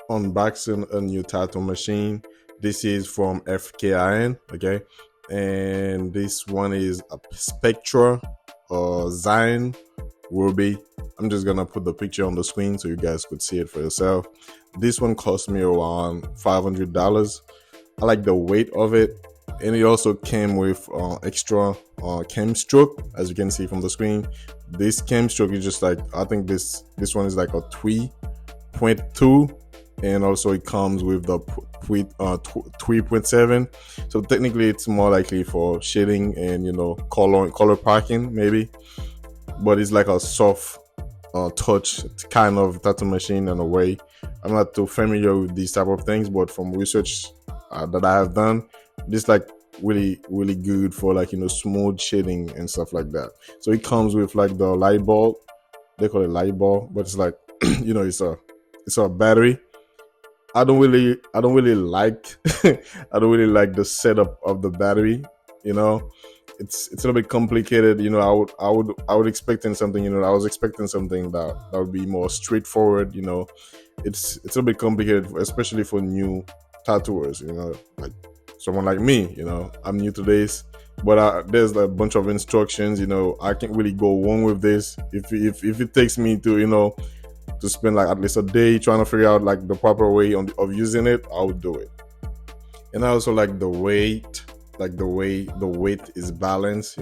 unboxing a new tattoo machine. This is from FKIN, okay? And this one is a Spectra Zion Ruby. I'm just gonna put the picture on the screen so you guys could see it for yourself. This one cost me around $500. I like the weight of it, and it also came with extra cam stroke, as you can see from the screen. This cam stroke is just like, I think this one is like a 3.2, and also it comes with the 3.7. So technically it's more likely for shading and color packing maybe, but it's like a soft touch kind of tattoo machine in a way. I'm not too familiar with these type of things, but from research that I have done, this like really good for like smooth shading and stuff like that. So it comes with like the light bulb. They call it light bulb, but it's like it's a battery. I don't really like I don't really like the setup of the battery. It's a little bit complicated. I would expecting something. I was expecting something that would be more straightforward. It's a little bit complicated, especially for new tattooers. Like someone like me. I'm new to this, but there's a bunch of instructions. I can't really go wrong with this. If it takes me to spend like at least a day trying to figure out like the proper way of using it, I would do it. And I also like the weight, like the way the weight is balanced.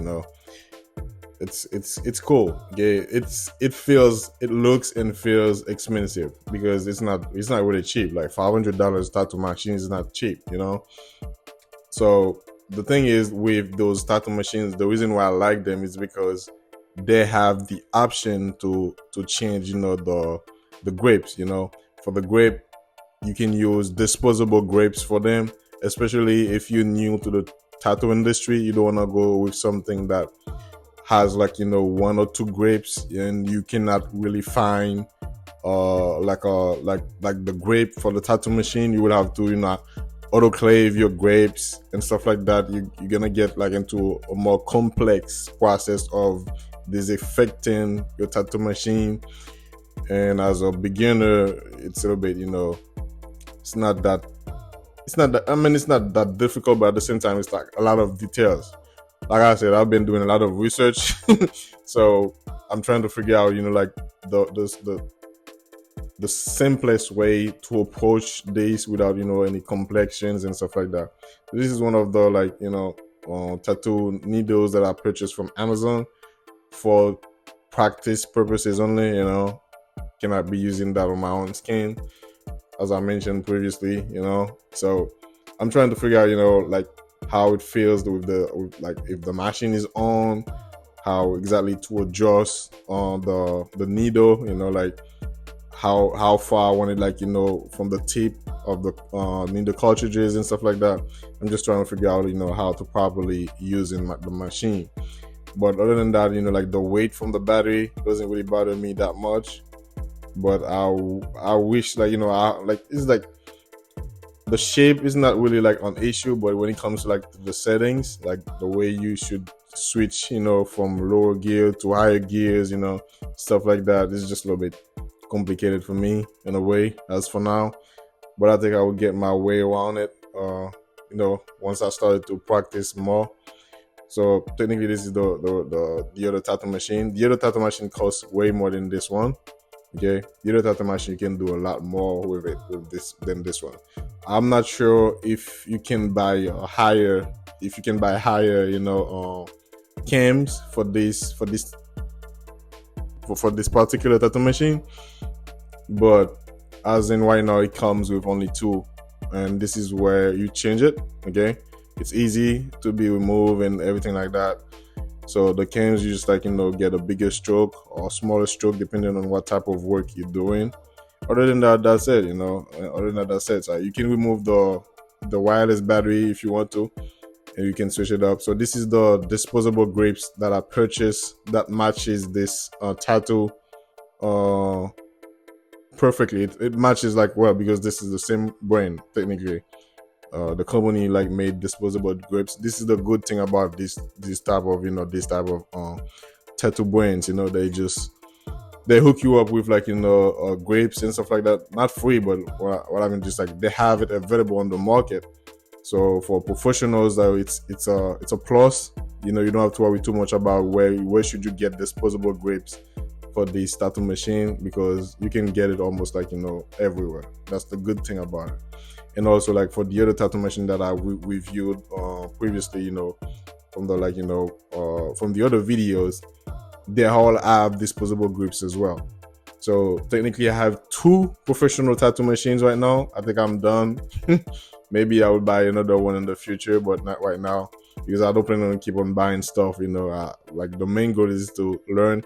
It's cool. Okay, it looks and feels expensive because it's not really cheap. Like $500 tattoo machine is not cheap. So the thing is with those tattoo machines, the reason why I like them is because they have the option to change the grapes. For the grape, you can use disposable grapes for them, especially if you're new to the tattoo industry. You don't want to go with something that has like one or two grapes and you cannot really find like the grape for the tattoo machine. You would have to autoclave your grapes and stuff like that. You're gonna get like into a more complex process of disinfecting your tattoo machine. And as a beginner, it's a little bit it's not that I mean, it's not that difficult, but at the same time it's like a lot of details. Like I said, I've been doing a lot of research so I'm trying to figure out like the simplest way to approach this without any complexions and stuff like that. This is one of the tattoo needles that I purchased from Amazon for practice purposes only. Cannot be using that on my own skin, as I mentioned previously. So I'm trying to figure out like how it feels with like if the machine is on, how exactly to adjust on the needle. Like how far I want it, like from the tip of the needle cartridges and stuff like that. I'm just trying to figure out how to properly use the machine. But other than that, like the weight from the battery doesn't really bother me that much. But I wish it's like the shape is not really like an issue, but when it comes to like the settings, like the way you should switch from lower gear to higher gears, stuff like that, is just a little bit complicated for me in a way as for now. But I think I would get my way around it once I started to practice more. So technically this is the other tattoo machine. The other tattoo machine costs way more than this one. Okay, the other tattoo machine, you can do a lot more with it than this one. I'm not sure if you can buy higher cams for this particular tattoo machine, but as in right now it comes with only two, and this is where you change it. Okay, it's easy to be removed and everything like that. So the cams, you just get a bigger stroke or smaller stroke depending on what type of work you're doing. Other than that, that's it. So you can remove the wireless battery if you want to, and you can switch it up. So this is the disposable grapes that I purchased that matches this tattoo perfectly. It matches like well because this is the same brand technically. The company like made disposable grapes. This is the good thing about this type of tattoo brands. they hook you up with, like, grapes and stuff like that. Not free, but what I mean, just like they have it available on the market. So for professionals, it's a plus. You don't have to worry too much about where should you get disposable grapes for this tattoo machine, because you can get it almost like, everywhere. That's the good thing about it. And also, like, for the other tattoo machine that I reviewed previously, from the, like, from the other videos, they all have disposable grips as well. So technically, I have two professional tattoo machines right now. I think I'm done. Maybe I will buy another one in the future, but not right now, because I don't plan on keep on buying stuff. Like, the main goal is to learn.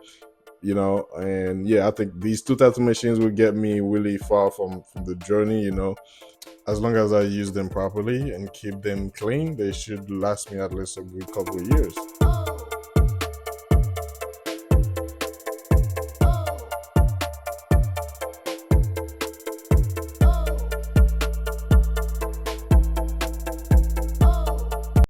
And yeah, I think these two tattoo machines will get me really far from the journey. As long as I use them properly and keep them clean, they should last me at least a good couple of years.